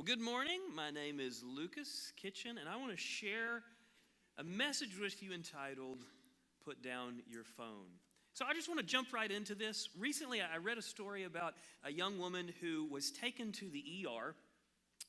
Well, good morning. My name is Lucas Kitchen, and I want to share a message with you entitled, Put Down Your Phone. So I just want to jump right into this. Recently, I read a story about a young woman who was taken to the ER,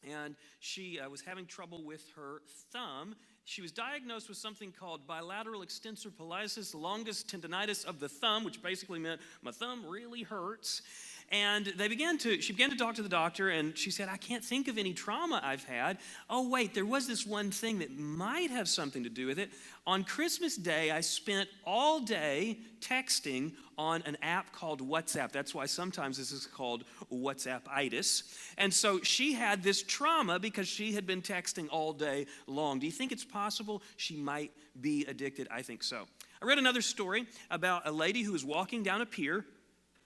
and she was having trouble with her thumb. She was diagnosed with something called bilateral extensor pollicis longus tendinitis of the thumb, which basically meant my thumb really hurts. And she began to talk to the doctor, and she said, I can't think of any trauma I've had. Oh, wait, there was this one thing that might have something to do with it. On Christmas Day, I spent all day texting on an app called WhatsApp. That's why sometimes this is called WhatsApp-itis. And so she had this trauma because she had been texting all day long. Do you think it's possible she might be addicted? I think so. I read another story about a lady who was walking down a pier,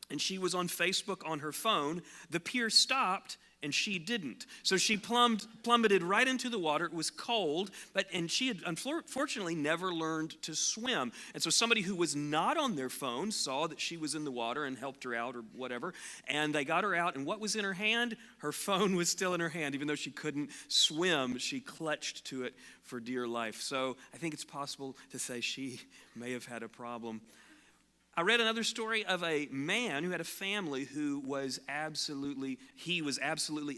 and she was on Facebook on her phone. The pier stopped, and she didn't. So she plummeted right into the water. It was cold, and she had unfortunately never learned to swim. And so somebody who was not on their phone saw that she was in the water and helped her out or whatever, and they got her out, and what was in her hand? Her phone was still in her hand. Even though she couldn't swim, she clutched to it for dear life. So I think it's possible to say she may have had a problem. I read another story of a man who had a family who was absolutely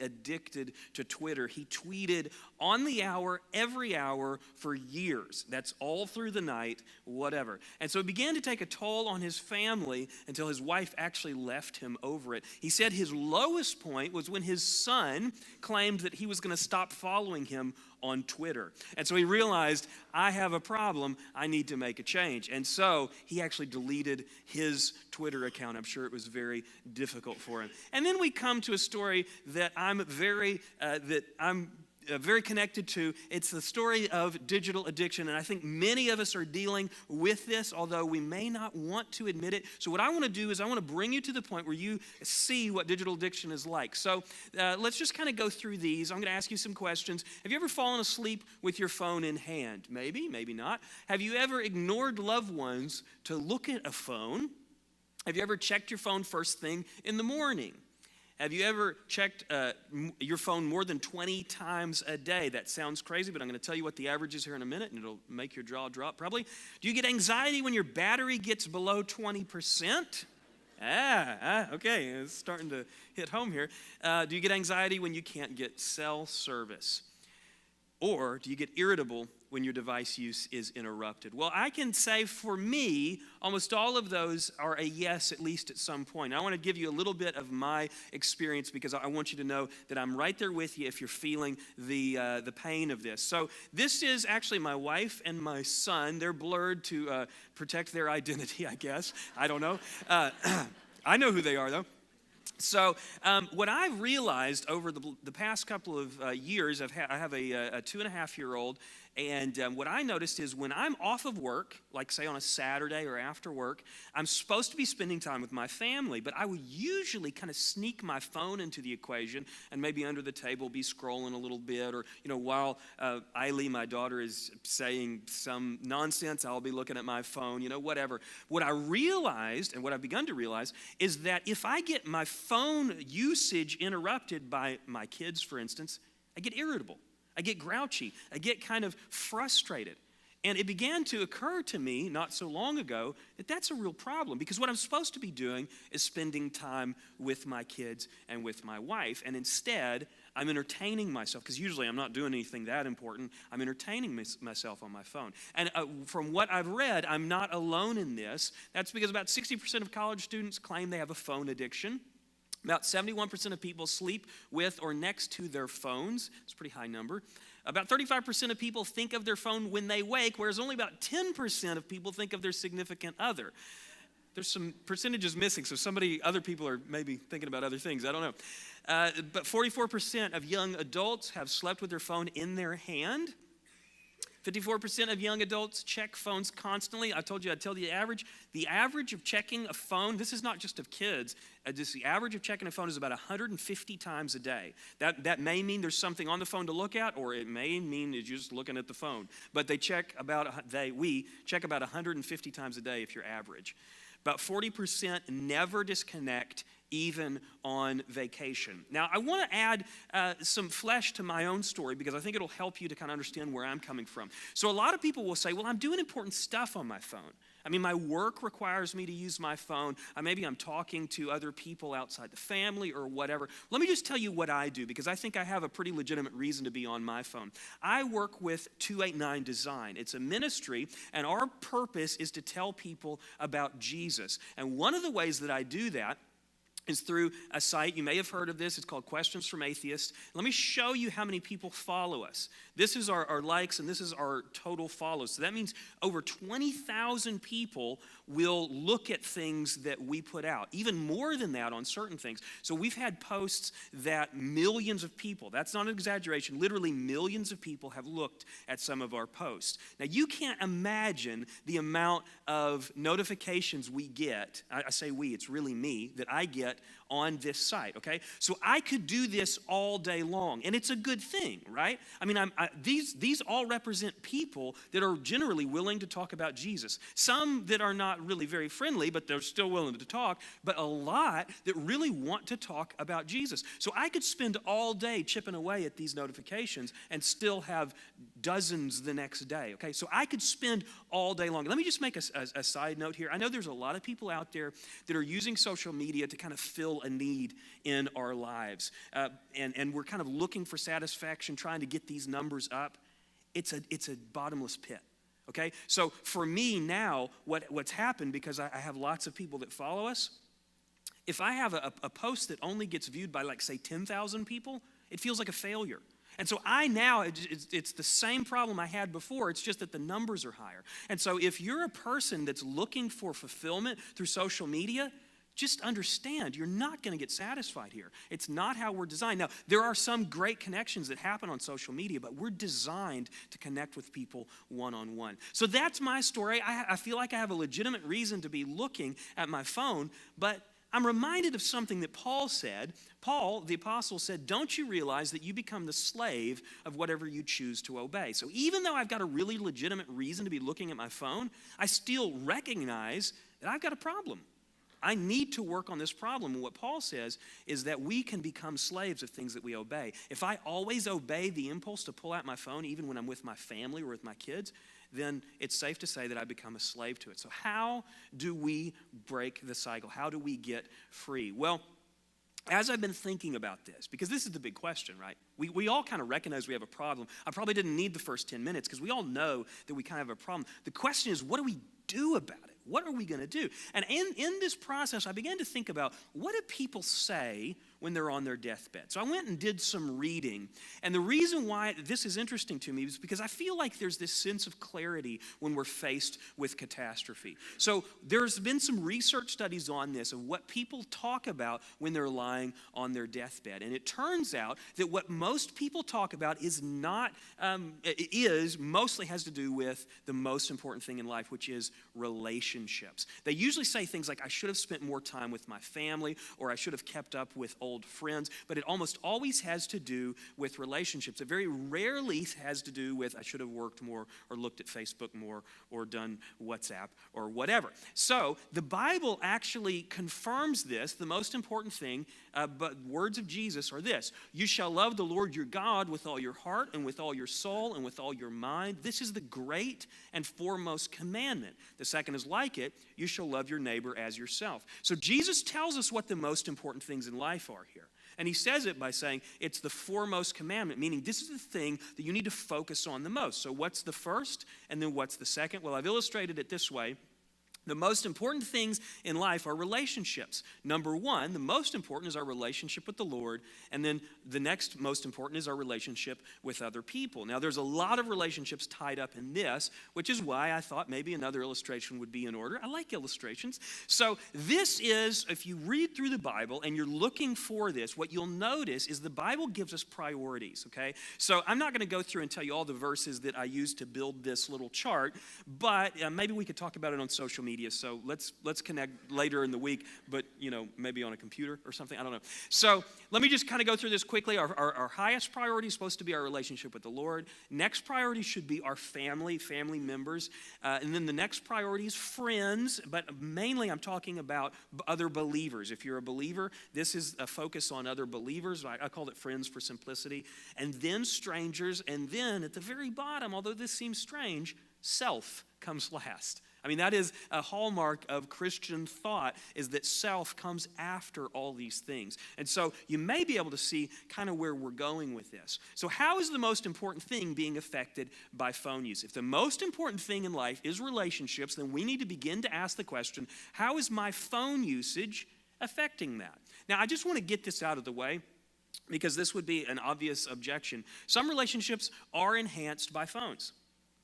addicted to Twitter. He tweeted on the hour, every hour for years. That's all through the night, whatever. And so it began to take a toll on his family until his wife actually left him over it. He said his lowest point was when his son claimed that he was going to stop following him on Twitter. And so he realized, I have a problem, I need to make a change. And so he actually deleted his Twitter account. I'm sure it was very difficult for him. And then we come to a story that I'm very connected to. It's the story of digital addiction, and I think many of us are dealing with this, although we may not want to admit it. So what I want to do is I want to bring you to the point where you see what digital addiction is like. So let's just kind of go through these. I'm going to ask you some questions. Have you ever fallen asleep with your phone in hand? Maybe, maybe not. Have you ever ignored loved ones to look at a phone? Have you ever checked your phone first thing in the morning? Have you ever checked your phone more than 20 times a day? That sounds crazy, but I'm going to tell you what the average is here in a minute, and it'll make your jaw drop probably. Do you get anxiety when your battery gets below 20%? Okay, it's starting to hit home here. Do you get anxiety when you can't get cell service? Or do you get irritable when your device use is interrupted? Well, I can say for me, almost all of those are a yes, at least at some point. I want to give you a little bit of my experience because I want you to know that I'm right there with you if you're feeling the pain of this. So this is actually my wife and my son. They're blurred to protect their identity, I guess. I don't know. I know who they are, though. So what I've realized over the past couple of years, I have a 2.5-year-old, and what I noticed is when I'm off of work, like say on a Saturday or after work, I'm supposed to be spending time with my family, but I would usually kind of sneak my phone into the equation and maybe under the table be scrolling a little bit, or while Eileen, my daughter, is saying some nonsense, I'll be looking at my phone, whatever. What I realized, and what I've begun to realize, is that if I get my phone usage interrupted by my kids, for instance, I get irritable. I get grouchy. I get kind of frustrated. And it began to occur to me not so long ago that that's a real problem, because what I'm supposed to be doing is spending time with my kids and with my wife. And instead, I'm entertaining myself, because usually I'm not doing anything that important. I'm entertaining myself on my phone. And from what I've read, I'm not alone in this. That's because about 60% of college students claim they have a phone addiction. About 71% of people sleep with or next to their phones. It's a pretty high number. About 35% of people think of their phone when they wake, whereas only about 10% of people think of their significant other. There's some percentages missing, so other people are maybe thinking about other things. I don't know. But 44% of young adults have slept with their phone in their hand. 54% of young adults check phones constantly. I told you I'd tell you the average. The average of checking a phone, this is not just of kids, just the average of checking a phone is about 150 times a day. That may mean there's something on the phone to look at, or it may mean you're just looking at the phone. But we check about 150 times a day if you're average. About 40% never disconnect even on vacation. Now, I want to add some flesh to my own story because I think it'll help you to kind of understand where I'm coming from. So a lot of people will say, well, I'm doing important stuff on my phone. I mean, my work requires me to use my phone. Maybe I'm talking to other people outside the family or whatever. Let me just tell you what I do because I think I have a pretty legitimate reason to be on my phone. I work with 289 Design. It's a ministry, and our purpose is to tell people about Jesus. And one of the ways that I do that is through a site. You may have heard of this. It's called Questions from Atheists. Let me show you how many people follow us. This is our likes, and this is our total follows. So that means over 20,000 people will look at things that we put out, even more than that on certain things. So we've had posts that millions of people, that's not an exaggeration, literally millions of people have looked at some of our posts. Now, you can't imagine the amount of notifications we get. I say we, it's really me, that I get on this site, okay? So I could do this all day long, and it's a good thing, right? I mean, these all represent people that are generally willing to talk about Jesus. Some that are not really very friendly, but they're still willing to talk, but a lot that really want to talk about Jesus. So I could spend all day chipping away at these notifications and still have dozens the next day, okay? So I could spend all day long. Let me just make a side note here. I know there's a lot of people out there that are using social media to kind of fill a need in our lives. And we're kind of looking for satisfaction, trying to get these numbers up. It's a bottomless pit. Okay? So for me now, what's happened, because I have lots of people that follow us, if I have a post that only gets viewed by, like, say, 10,000 people, it feels like a failure. And so it's the same problem I had before. It's just that the numbers are higher. And so if you're a person that's looking for fulfillment through social media, just understand you're not going to get satisfied here. It's not how we're designed. Now, there are some great connections that happen on social media, but we're designed to connect with people one-on-one. So that's my story. I feel like I have a legitimate reason to be looking at my phone, but I'm reminded of something that Paul said. Paul, the apostle, said, don't you realize that you become the slave of whatever you choose to obey? So even though I've got a really legitimate reason to be looking at my phone, I still recognize that I've got a problem. I need to work on this problem. And what Paul says is that we can become slaves of things that we obey. If I always obey the impulse to pull out my phone, even when I'm with my family or with my kids, then it's safe to say that I become a slave to it. So how do we break the cycle? How do we get free? Well, as I've been thinking about this, because this is the big question, right? We all kind of recognize we have a problem. I probably didn't need the first 10 minutes because we all know that we kind of have a problem. The question is, what do we do about it? What are we going to do? And in this process, I began to think about, what do people say when they're on their deathbed? So I went and did some reading. And the reason why this is interesting to me is because I feel like there's this sense of clarity when we're faced with catastrophe. So there's been some research studies on this, of what people talk about when they're lying on their deathbed. And it turns out that what most people talk about is mostly has to do with the most important thing in life, which is relationships. They usually say things like, I should have spent more time with my family, or I should have kept up with old friends, but it almost always has to do with relationships. It very rarely has to do with, I should have worked more, or looked at Facebook more, or done WhatsApp, or whatever. So the Bible actually confirms this. The most important thing, but words of Jesus are this: you shall love the Lord your God with all your heart, and with all your soul, and with all your mind. This is the great and foremost commandment. The second is like it: you shall love your neighbor as yourself. So Jesus tells us what the most important things in life are here. And he says it by saying it's the foremost commandment, meaning this is the thing that you need to focus on the most. So what's the first, and then what's the second? Well, I've illustrated it this way. The most important things in life are relationships. Number one, the most important is our relationship with the Lord, and then the next most important is our relationship with other people. Now, there's a lot of relationships tied up in this, which is why I thought maybe another illustration would be in order. I like illustrations. So this is, if you read through the Bible and you're looking for this, what you'll notice is the Bible gives us priorities, okay? So I'm not going to go through and tell you all the verses that I used to build this little chart, but maybe we could talk about it on social media media, so let's connect later in the week, but maybe on a computer or something, I don't know. So let me just kind of go through this quickly. Our highest priority is supposed to be our relationship with the Lord. Next priority should be our family members. And then the next priority is friends, but mainly I'm talking about other believers. If you're a believer, this is a focus on other believers. I call it friends for simplicity. And then strangers, and then at the very bottom, although this seems strange, self comes last. I mean, that is a hallmark of Christian thought, is that self comes after all these things. And so you may be able to see kind of where we're going with this. So how is the most important thing being affected by phone use? If the most important thing in life is relationships, then we need to begin to ask the question, how is my phone usage affecting that? Now, I just want to get this out of the way, because this would be an obvious objection. Some relationships are enhanced by phones,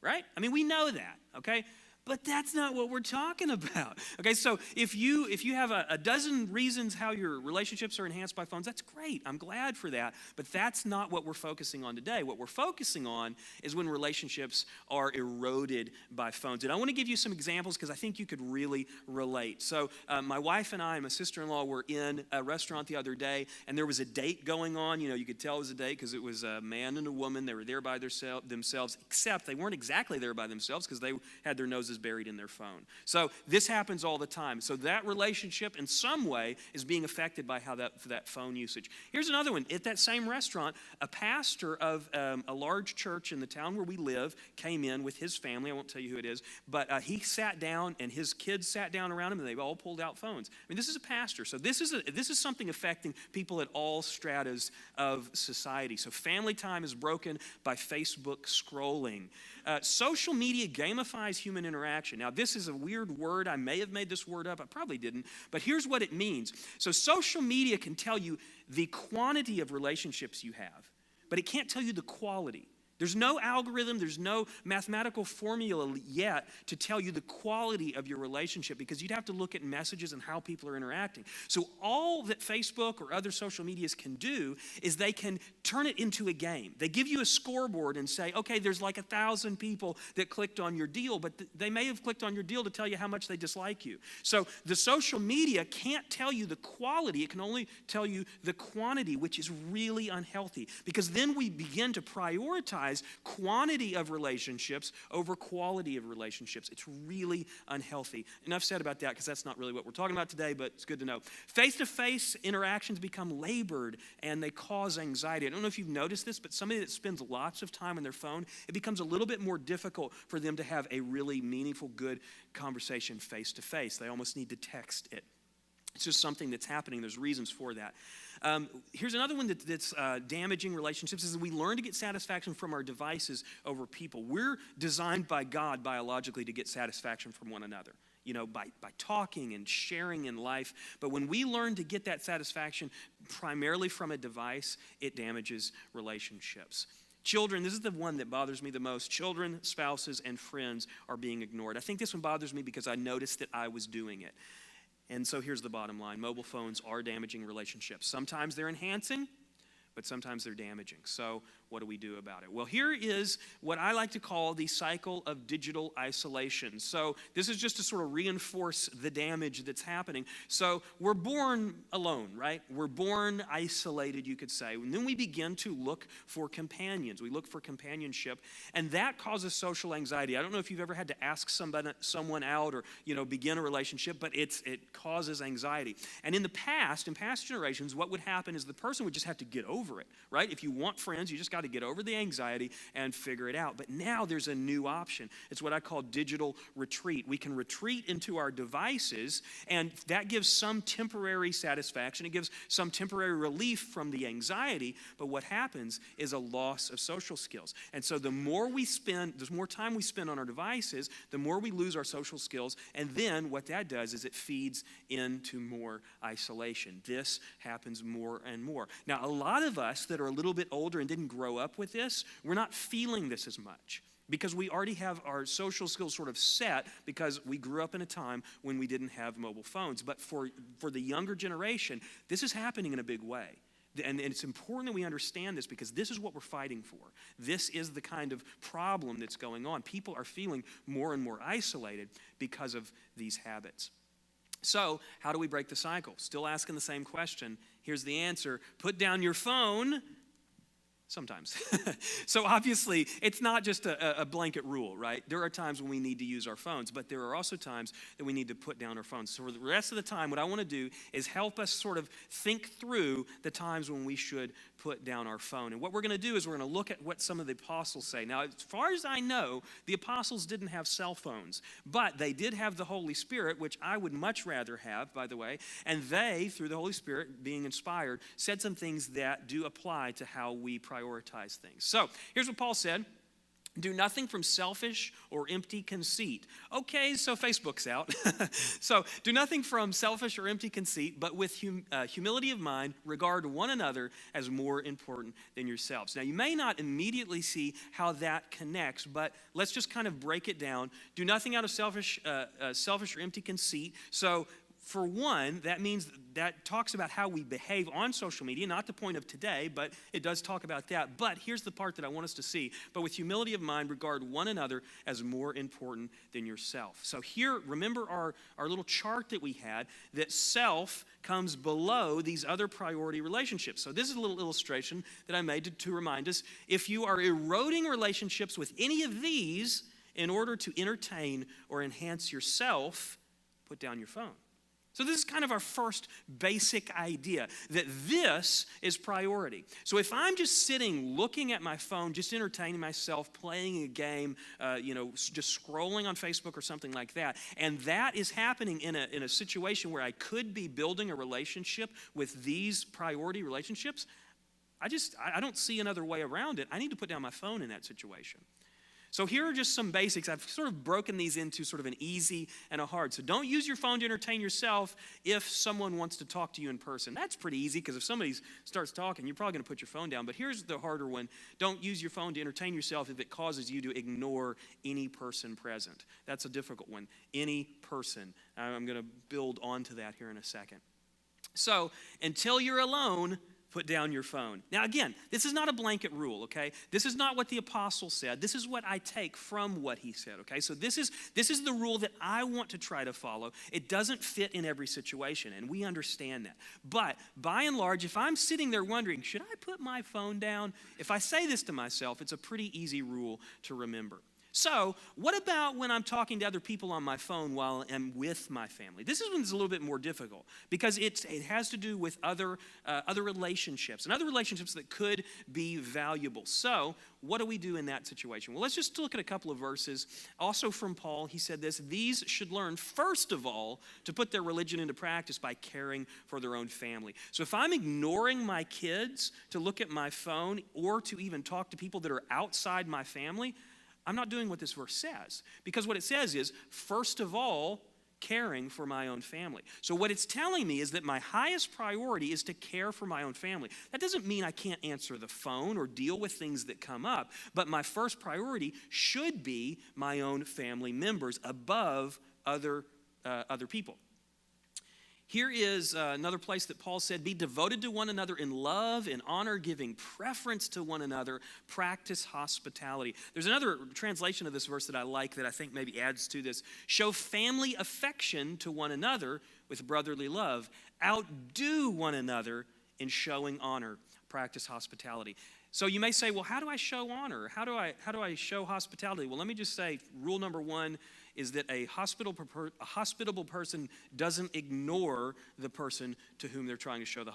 right? I mean, we know that, okay? But that's not what we're talking about. Okay, so if you have a dozen reasons how your relationships are enhanced by phones, that's great. I'm glad for that. But that's not what we're focusing on today. What we're focusing on is when relationships are eroded by phones. And I want to give you some examples because I think you could really relate. So my wife and I and my sister-in-law were in a restaurant the other day, and there was a date going on. You could tell it was a date because it was a man and a woman. They were there by themselves, except they weren't exactly there by themselves because they had their noses buried in their phone. So this happens all the time. So that relationship in some way is being affected by how that phone usage. Here's another one. At that same restaurant, a pastor of a large church in the town where we live came in with his family. I won't tell you who it is, but he sat down and his kids sat down around him and they all pulled out phones. I mean, this is a pastor. So this is something affecting people at all stratas of society. So family time is broken by Facebook scrolling. Social media gamifies human interaction. Now, this is a weird word. I may have made this word up. I probably didn't. But here's what it means. So social media can tell you the quantity of relationships you have, but it can't tell you the quality. There's no algorithm, there's no mathematical formula yet to tell you the quality of your relationship, because you'd have to look at messages and how people are interacting. So all that Facebook or other social medias can do is they can turn it into a game. They give you a scoreboard and say, okay, there's like 1,000 people that clicked on your deal, but they may have clicked on your deal to tell you how much they dislike you. So the social media can't tell you the quality, it can only tell you the quantity, which is really unhealthy, because then we begin to prioritize quantity of relationships over quality of relationships. It's really unhealthy. Enough said about that, because that's not really what we're talking about today, but it's good to know. Face-to-face interactions become labored and they cause anxiety. I don't know if you've noticed this, but somebody that spends lots of time on their phone, it becomes a little bit more difficult for them to have a really meaningful, good conversation face-to-face. They almost need to text it. It's just something that's happening. There's reasons for that. Here's another one that's damaging relationships, is that we learn to get satisfaction from our devices over people. We're designed by God biologically to get satisfaction from one another, by talking and sharing in life. But when we learn to get that satisfaction primarily from a device, it damages relationships. Children, this is the one that bothers me the most. Children, spouses, and friends are being ignored. I think this one bothers me because I noticed that I was doing it. And so here's the bottom line. Mobile phones are damaging relationships. Sometimes they're enhancing, but sometimes they're damaging. So what do we do about it? Well, here is what I like to call the cycle of digital isolation. So this is just to sort of reinforce the damage that's happening. So we're born alone, right? We're born isolated, you could say. And then we begin to look for companions. We look for companionship, and that causes social anxiety. I don't know if you've ever had to ask someone out or, begin a relationship, but it causes anxiety. And in past generations, what would happen is the person would just have to get over it, right? If you want friends, you just got to get over the anxiety and figure it out. But now there's a new option. It's what I call digital retreat. We can retreat into our devices, and that gives some temporary satisfaction. It gives some temporary relief from the anxiety, but what happens is a loss of social skills. And so the more time we spend on our devices, the more we lose our social skills, and then what that does is it feeds into more isolation. This happens more and more. Now, a lot of us that are a little bit older and didn't grow up with this, we're not feeling this as much because we already have our social skills sort of set because we grew up in a time when we didn't have mobile phones. But for the younger generation, this is happening in a big way. And it's important that we understand this because this is what we're fighting for. This is the kind of problem that's going on. People are feeling more and more isolated because of these habits. So, how do we break the cycle? Still asking the same question. Here's the answer. Put down your phone. Sometimes. So obviously, it's not just a blanket rule, right? There are times when we need to use our phones, but there are also times that we need to put down our phones. So for the rest of the time, what I want to do is help us sort of think through the times when we should put down our phone. And what we're going to do is we're going to look at what some of the apostles say. Now, as far as I know, the apostles didn't have cell phones, but they did have the Holy Spirit, which I would much rather have, by the way. And they, through the Holy Spirit being inspired, said some things that do apply to how we prioritize things. So here's what Paul said. Do nothing from selfish or empty conceit. Okay, so Facebook's out. So do nothing from selfish or empty conceit, but with humility of mind, regard one another as more important than yourselves. Now, you may not immediately see how that connects, but let's just kind of break it down. Do nothing out of selfish or empty conceit. So for one, that means that talks about how we behave on social media, not the point of today, but it does talk about that. But here's the part that I want us to see. But with humility of mind, regard one another as more important than yourself. So here, remember our little chart that we had, that self comes below these other priority relationships. So this is a little illustration that I made to remind us. If you are eroding relationships with any of these in order to entertain or enhance yourself, put down your phone. So this is kind of our first basic idea, that this is priority. So if I'm just sitting looking at my phone, just entertaining myself, playing a game, just scrolling on Facebook or something like that, and that is happening in a situation where I could be building a relationship with these priority relationships, I don't see another way around it. I need to put down my phone in that situation. So here are just some basics. I've sort of broken these into sort of an easy and a hard. So don't use your phone to entertain yourself if someone wants to talk to you in person. That's pretty easy because if somebody starts talking, you're probably going to put your phone down. But here's the harder one. Don't use your phone to entertain yourself if it causes you to ignore any person present. That's a difficult one. Any person. I'm going to build onto that here in a second. So until you're alone, put down your phone. Now again, this is not a blanket rule, okay? This is not what the apostle said. This is what I take from what he said, okay? So this is the rule that I want to try to follow. It doesn't fit in every situation, and we understand that. But by and large, if I'm sitting there wondering, should I put my phone down? If I say this to myself, it's a pretty easy rule to remember. So what about when I'm talking to other people on my phone while I'm with my family? This is when it's a little bit more difficult because it has to do with other relationships and other relationships that could be valuable. So what do we do in that situation? Well, let's just look at a couple of verses. Also from Paul, he said this: these should learn, first of all, to put their religion into practice by caring for their own family. So if I'm ignoring my kids to look at my phone or to even talk to people that are outside my family, I'm not doing what this verse says, because what it says is, first of all, caring for my own family. So what it's telling me is that my highest priority is to care for my own family. That doesn't mean I can't answer the phone or deal with things that come up, but my first priority should be my own family members above other people. Here is another place that Paul said, be devoted to one another in love and honor, giving preference to one another, practice hospitality. There's another translation of this verse that I like that I think maybe adds to this. Show family affection to one another with brotherly love. Outdo one another in showing honor, practice hospitality. So you may say, well, how do I show honor? How do I show hospitality? Well, let me just say, rule number one is that a hospitable person doesn't ignore the person to whom they're trying to show the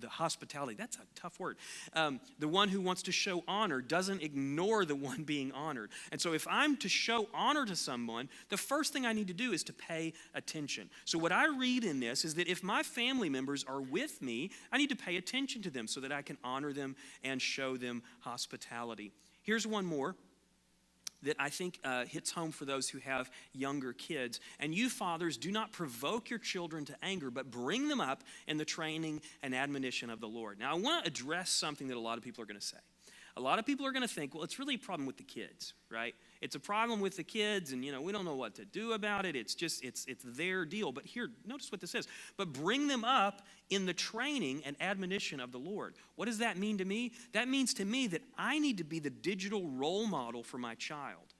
hospitality. That's a tough word. The one who wants to show honor doesn't ignore the one being honored. And so if I'm to show honor to someone, the first thing I need to do is to pay attention. So what I read in this is that if my family members are with me, I need to pay attention to them so that I can honor them and show them hospitality. Here's one more that I think hits home for those who have younger kids. And you fathers, do not provoke your children to anger, but bring them up in the training and admonition of the Lord. Now, I want to address something that a lot of people are going to say. A lot of people are going to think, well, it's really a problem with the kids, right? It's a problem with the kids, and we don't know what to do about it. It's just, it's their deal. But here, notice what this says. But bring them up in the training and admonition of the Lord. What does that mean to me? That means to me that I need to be the digital role model for my child.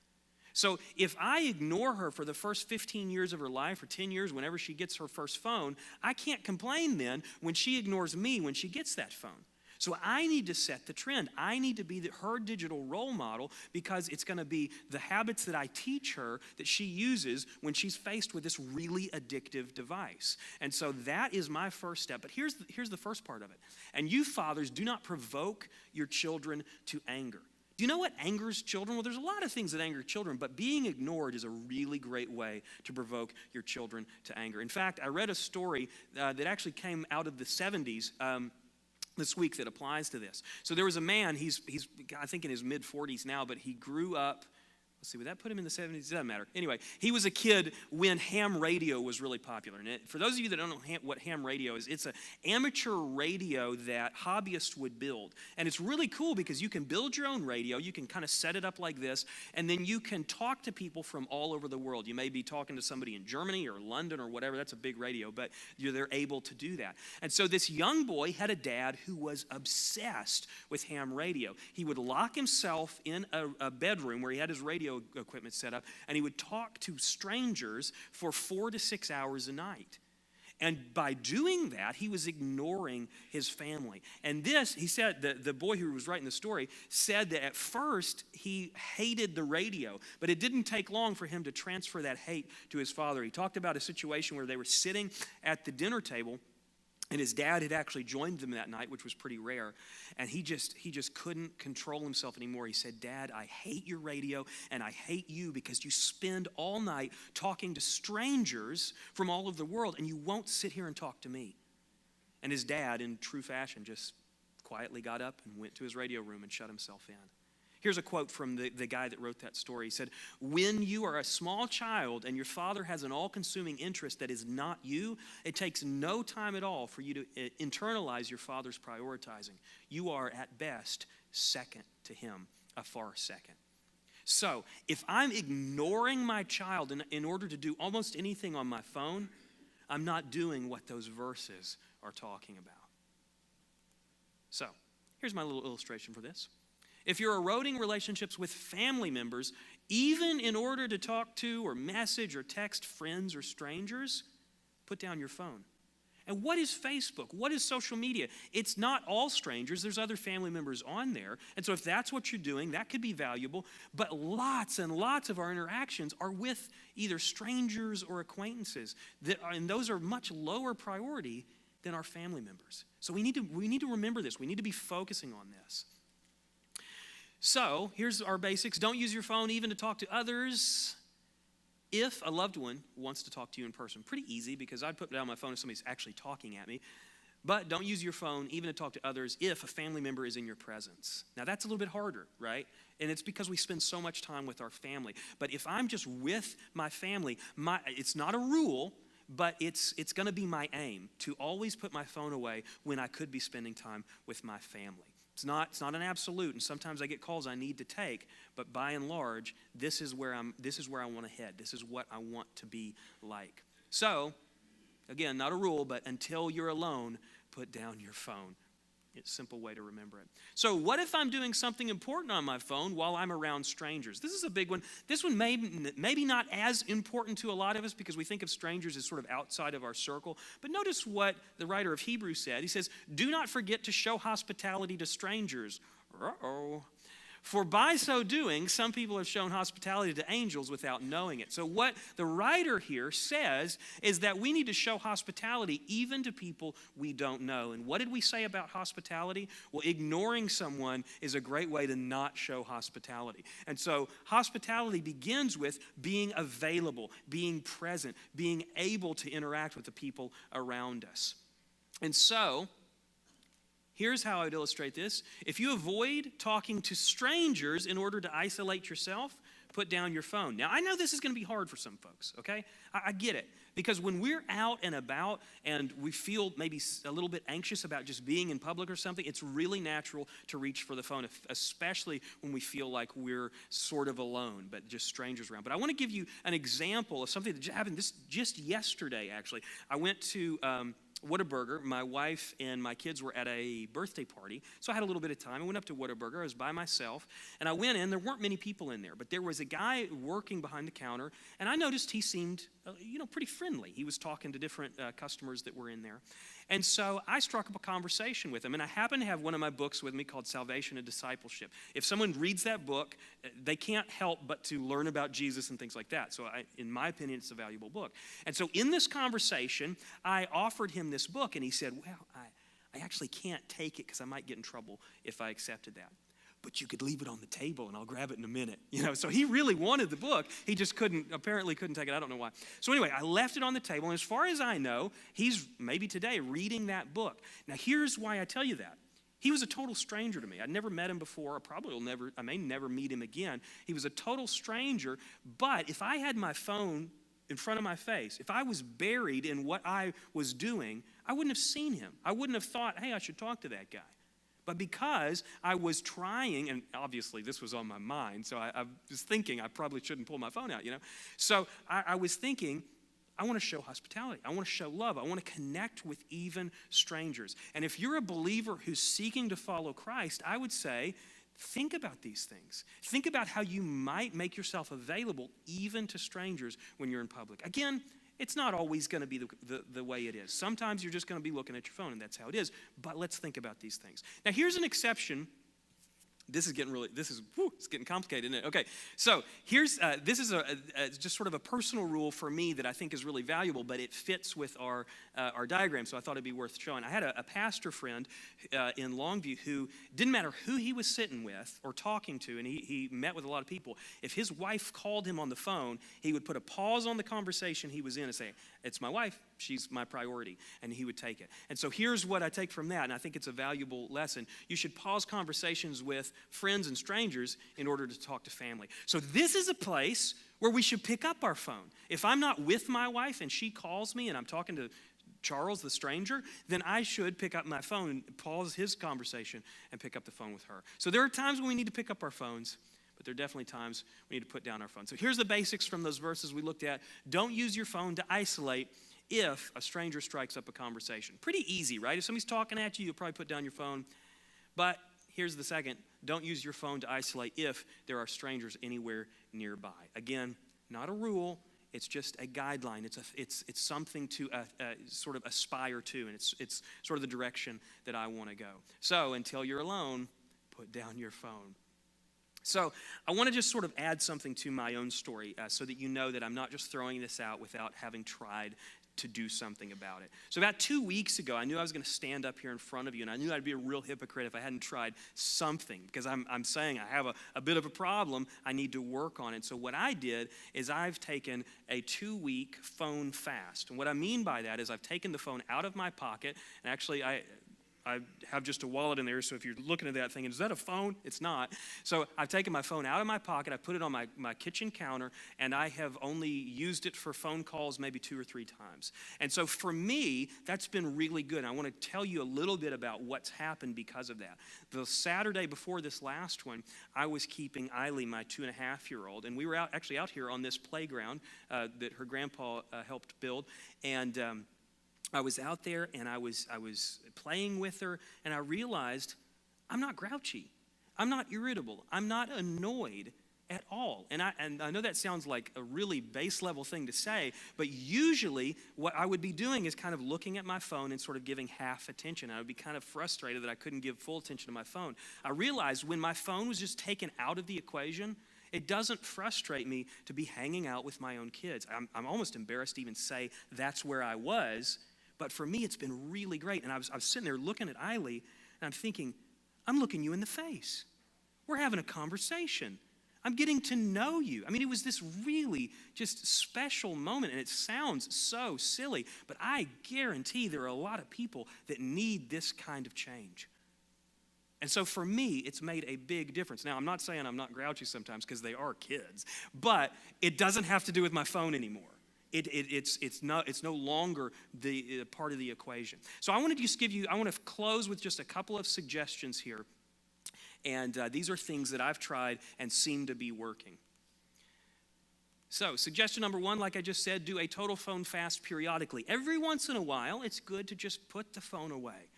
So if I ignore her for the first 15 years of her life or 10 years whenever she gets her first phone, I can't complain then when she ignores me when she gets that phone. So I need to set the trend. I need to be her digital role model because it's going to be the habits that I teach her that she uses when she's faced with this really addictive device. And so that is my first step. But here's the first part of it. And you fathers, do not provoke your children to anger. Do you know what angers children? Well, there's a lot of things that anger children, but being ignored is a really great way to provoke your children to anger. In fact, I read a story that actually came out of the 70s this week that applies to this. So there was a man, he's I think in his mid-40s now, but he grew up. Let's see, would that put him in the 70s? It doesn't matter. Anyway, he was a kid when ham radio was really popular. And for those of you that don't know what ham radio is, it's an amateur radio that hobbyists would build. And it's really cool because you can build your own radio. You can kind of set it up like this, and then you can talk to people from all over the world. You may be talking to somebody in Germany or London or whatever. That's a big radio, but they're able to do that. And so this young boy had a dad who was obsessed with ham radio. He would lock himself in a bedroom where he had his radio equipment set up, and he would talk to strangers for 4 to 6 hours a night. And by doing that, he was ignoring his family. And this, he said, the boy who was writing the story said that at first he hated the radio, but it didn't take long for him to transfer that hate to his father. He talked about a situation where they were sitting at the dinner table, and his dad had actually joined them that night, which was pretty rare. And he just couldn't control himself anymore. He said, "Dad, I hate your radio and I hate you because you spend all night talking to strangers from all over the world and you won't sit here and talk to me." And his dad, in true fashion, just quietly got up and went to his radio room and shut himself in. Here's a quote from the guy that wrote that story. He said, "When you are a small child and your father has an all-consuming interest that is not you, it takes no time at all for you to internalize your father's prioritizing. You are, at best, second to him, a far second." So, if I'm ignoring my child in order to do almost anything on my phone, I'm not doing what those verses are talking about. So, here's my little illustration for this. If you're eroding relationships with family members, even in order to talk to or message or text friends or strangers, put down your phone. And what is Facebook? What is social media? It's not all strangers. There's other family members on there. And so if that's what you're doing, that could be valuable. But lots and lots of our interactions are with either strangers or acquaintances, and those are much lower priority than our family members. So we need to remember this. We need to be focusing on this. So here's our basics. Don't use your phone even to talk to others if a loved one wants to talk to you in person. Pretty easy because I'd put down my phone if somebody's actually talking at me. But don't use your phone even to talk to others if a family member is in your presence. Now that's a little bit harder, right? And it's because we spend so much time with our family. But if I'm just with my family, it's not a rule, but it's going to be my aim to always put my phone away when I could be spending time with my family. It's not an absolute, and sometimes I get calls I need to take, but by and large, this is where I want to head. This is what I want to be like. So, again, not a rule, but until you're alone, put down your phone. It's a simple way to remember it. So what if I'm doing something important on my phone while I'm around strangers? This is a big one. This one maybe not as important to a lot of us because we think of strangers as sort of outside of our circle. But notice what the writer of Hebrews said. He says, "Do not forget to show hospitality to strangers." Uh-oh. "For by so doing, some people have shown hospitality to angels without knowing it." So what the writer here says is that we need to show hospitality even to people we don't know. And what did we say about hospitality? Well, ignoring someone is a great way to not show hospitality. And so hospitality begins with being available, being present, being able to interact with the people around us. And so here's how I'd illustrate this. If you avoid talking to strangers in order to isolate yourself, put down your phone. Now, I know this is going to be hard for some folks, okay? I get it. Because when we're out and about and we feel maybe a little bit anxious about just being in public or something, it's really natural to reach for the phone, especially when we feel like we're sort of alone, but just strangers around. But I want to give you an example of something that happened just yesterday, actually. I went to Whataburger. My wife and my kids were at a birthday party, so I had a little bit of time. I went up to Whataburger. I was by myself, and I went in. There weren't many people in there, but there was a guy working behind the counter, and I noticed he seemed, pretty friendly. He was talking to different customers that were in there, and so I struck up a conversation with him, and I happen to have one of my books with me called Salvation and Discipleship. If someone reads that book, they can't help but to learn about Jesus and things like that. So in my opinion, it's a valuable book. And so in this conversation, I offered him this book, and he said, well, I actually can't take it because I might get in trouble if I accepted that. But you could leave it on the table and I'll grab it in a minute. So he really wanted the book. He just apparently couldn't take it. I don't know why. So anyway, I left it on the table. And as far as I know, he's maybe today reading that book. Now here's why I tell you that. He was a total stranger to me. I'd never met him before. I may never meet him again. He was a total stranger. But if I had my phone in front of my face, if I was buried in what I was doing, I wouldn't have seen him. I wouldn't have thought, hey, I should talk to that guy. But because I was trying, and obviously this was on my mind, so I was thinking I probably shouldn't pull my phone out, So I was thinking, I want to show hospitality. I want to show love. I want to connect with even strangers. And if you're a believer who's seeking to follow Christ, I would say, think about these things. Think about how you might make yourself available even to strangers when you're in public. Again, it's not always going to be the way it is. Sometimes you're just going to be looking at your phone, and that's how it is. But let's think about these things. Now, here's an exception. It's getting complicated, isn't it? Okay, so this is just sort of a personal rule for me that I think is really valuable, but it fits with our diagram, so I thought it'd be worth showing. I had a pastor friend in Longview who didn't matter who he was sitting with or talking to, and he met with a lot of people. If his wife called him on the phone, he would put a pause on the conversation he was in and say, it's my wife, she's my priority, and he would take it. And so here's what I take from that, and I think it's a valuable lesson. You should pause conversations with friends and strangers in order to talk to family. So this is a place where we should pick up our phone. If I'm not with my wife and she calls me and I'm talking to Charles, the stranger, then I should pick up my phone, pause his conversation, and pick up the phone with her. So there are times when we need to pick up our phones, but there are definitely times we need to put down our phone. So here's the basics from those verses we looked at. Don't use your phone to isolate if a stranger strikes up a conversation. Pretty easy, right? If somebody's talking at you, you'll probably put down your phone. But here's the second. Don't use your phone to isolate if there are strangers anywhere nearby. Again, not a rule. It's just a guideline. It's something to sort of aspire to, and it's sort of the direction that I want to go. So until you're alone, put down your phone. So I want to just sort of add something to my own story so that you know that I'm not just throwing this out without having tried to do something about it. So about 2 weeks ago, I knew I was going to stand up here in front of you, and I knew I'd be a real hypocrite if I hadn't tried something, because I'm saying I have a bit of a problem. I need to work on it. So what I did is I've taken a 2-week phone fast. And what I mean by that is I've taken the phone out of my pocket, and actually I have just a wallet in there, so if you're looking at that thinking, is that a phone? It's not. So I've taken my phone out of my pocket, I put it on my kitchen counter, and I have only used it for phone calls maybe 2 or 3 times. And so for me, that's been really good. And I want to tell you a little bit about what's happened because of that. The Saturday before this last one, I was keeping Eiley, my 2.5-year-old, and we were actually out here on this playground that her grandpa helped build, and I was out there and I was playing with her, and I realized I'm not grouchy. I'm not irritable. I'm not annoyed at all. And I know that sounds like a really base level thing to say, but usually what I would be doing is kind of looking at my phone and sort of giving half attention. I would be kind of frustrated that I couldn't give full attention to my phone. I realized when my phone was just taken out of the equation, it doesn't frustrate me to be hanging out with my own kids. I'm almost embarrassed to even say that's where I was. But for me, it's been really great. And I was sitting there looking at Eiley, and I'm thinking, I'm looking you in the face. We're having a conversation. I'm getting to know you. I mean, it was this really just special moment, and it sounds so silly, but I guarantee there are a lot of people that need this kind of change. And so for me, it's made a big difference. Now, I'm not saying I'm not grouchy sometimes because they are kids, but it doesn't have to do with my phone anymore. It's no longer the part of the equation. So I want to close with just a couple of suggestions here. And these are things that I've tried and seem to be working. So suggestion number one, like I just said, do a total phone fast periodically. Every once in a while, it's good to just put the phone away.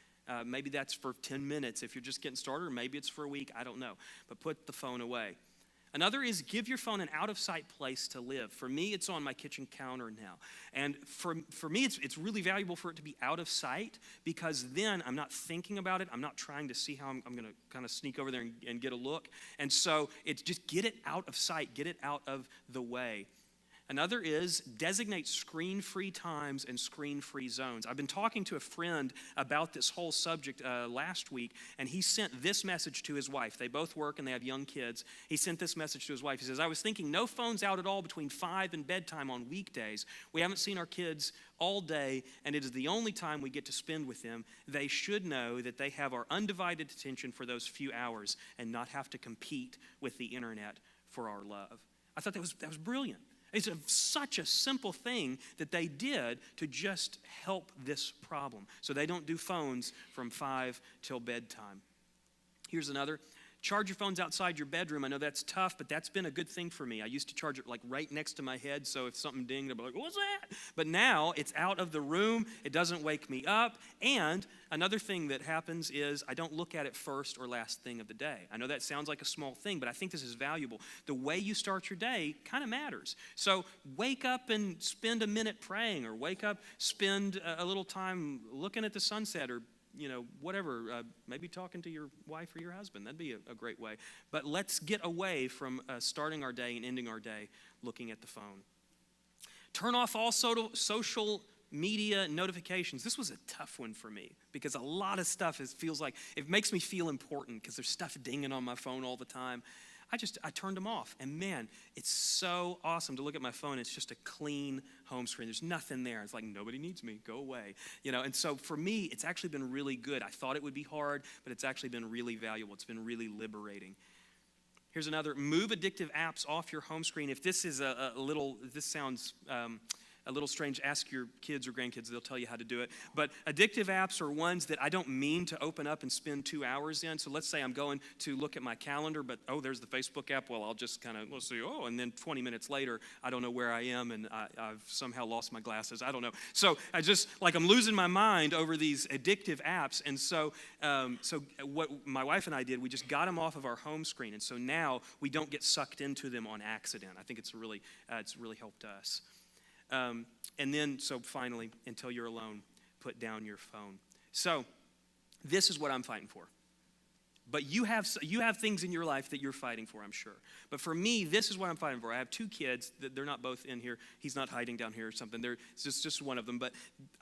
Maybe that's for 10 minutes if you're just getting started, or maybe it's for a week, I don't know. But put the phone away. Another is give your phone an out-of-sight place to live. For me, it's on my kitchen counter now. And for me, it's really valuable for it to be out of sight, because then I'm not thinking about it. I'm not trying to see how I'm going to kind of sneak over there and get a look. And so it's just get it out of sight, get it out of the way. Another is designate screen-free times and screen-free zones. I've been talking to a friend about this whole subject last week, and he sent this message to his wife. They both work and they have young kids. He sent this message to his wife. He says, I was thinking no phones out at all between 5 and bedtime on weekdays. We haven't seen our kids all day, and it is the only time we get to spend with them. They should know that they have our undivided attention for those few hours and not have to compete with the internet for our love. I thought that was brilliant. It's such a simple thing that they did to just help this problem. So they don't do phones from 5 till bedtime. Here's another. Charge your phones outside your bedroom. I know that's tough, but that's been a good thing for me. I used to charge it like right next to my head, so if something dinged, I'd be like, what's that? But now it's out of the room. It doesn't wake me up. And another thing that happens is I don't look at it first or last thing of the day. I know that sounds like a small thing, but I think this is valuable. The way you start your day kind of matters. So wake up and spend a minute praying, or wake up, spend a little time looking at the sunset, or whatever, maybe talking to your wife or your husband. That'd be a great way. But let's get away from starting our day and ending our day looking at the phone. Turn off all social media notifications. This was a tough one for me because a lot of stuff feels like, it makes me feel important because there's stuff dinging on my phone all the time. I turned them off, and man, it's so awesome to look at my phone. It's just a clean home screen. There's nothing there. It's like, nobody needs me, go away. And so for me, it's actually been really good. I thought it would be hard, but it's actually been really valuable. It's been really liberating. Here's another. Move addictive apps off your home screen. If this is this sounds a little strange, ask your kids or grandkids, they'll tell you how to do it. But addictive apps are ones that I don't mean to open up and spend 2 hours in. So let's say I'm going to look at my calendar, but there's the Facebook app. Well, I'll just kind of, let's see, and then 20 minutes later, I don't know where I am, and I've somehow lost my glasses. I don't know. So I'm losing my mind over these addictive apps. And so what my wife and I did, we just got them off of our home screen. And so now we don't get sucked into them on accident. I think it's really helped us. And then, so finally, until you're alone, put down your phone. So this is what I'm fighting for. But you have things in your life that you're fighting for, I'm sure. But for me, this is what I'm fighting for. I have 2 kids. They're not both in here. He's not hiding down here or something. It's just one of them. But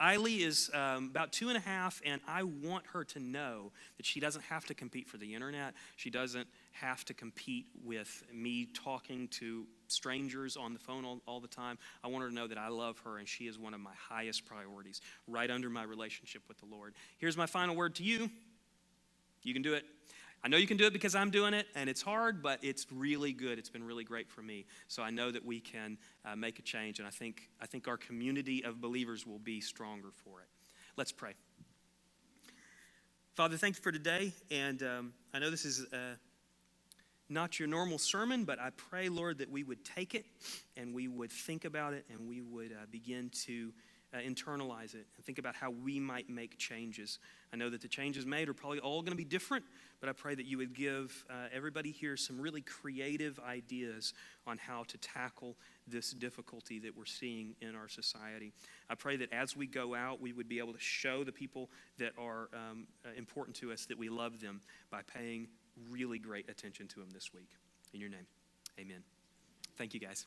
Eiley is about 2.5, and I want her to know that she doesn't have to compete for the internet. She doesn't have to compete with me talking to strangers on the phone all the time. I want her to know that I love her, and she is one of my highest priorities, right under my relationship with the Lord. Here's my final word to you. You can do it. I know you can do it because I'm doing it, and it's hard, but it's really good. It's been really great for me. So I know that we can make a change, and I think our community of believers will be stronger for it. Let's pray. Father, thank you for today, and I know this is not your normal sermon, but I pray, Lord, that we would take it, and we would think about it, and we would begin to internalize it and think about how we might make changes. I know that the changes made are probably all going to be different, but I pray that you would give everybody here some really creative ideas on how to tackle this difficulty that we're seeing in our society. I pray that as we go out, we would be able to show the people that are important to us that we love them by paying really great attention to them this week. In your name, amen. Thank you, guys.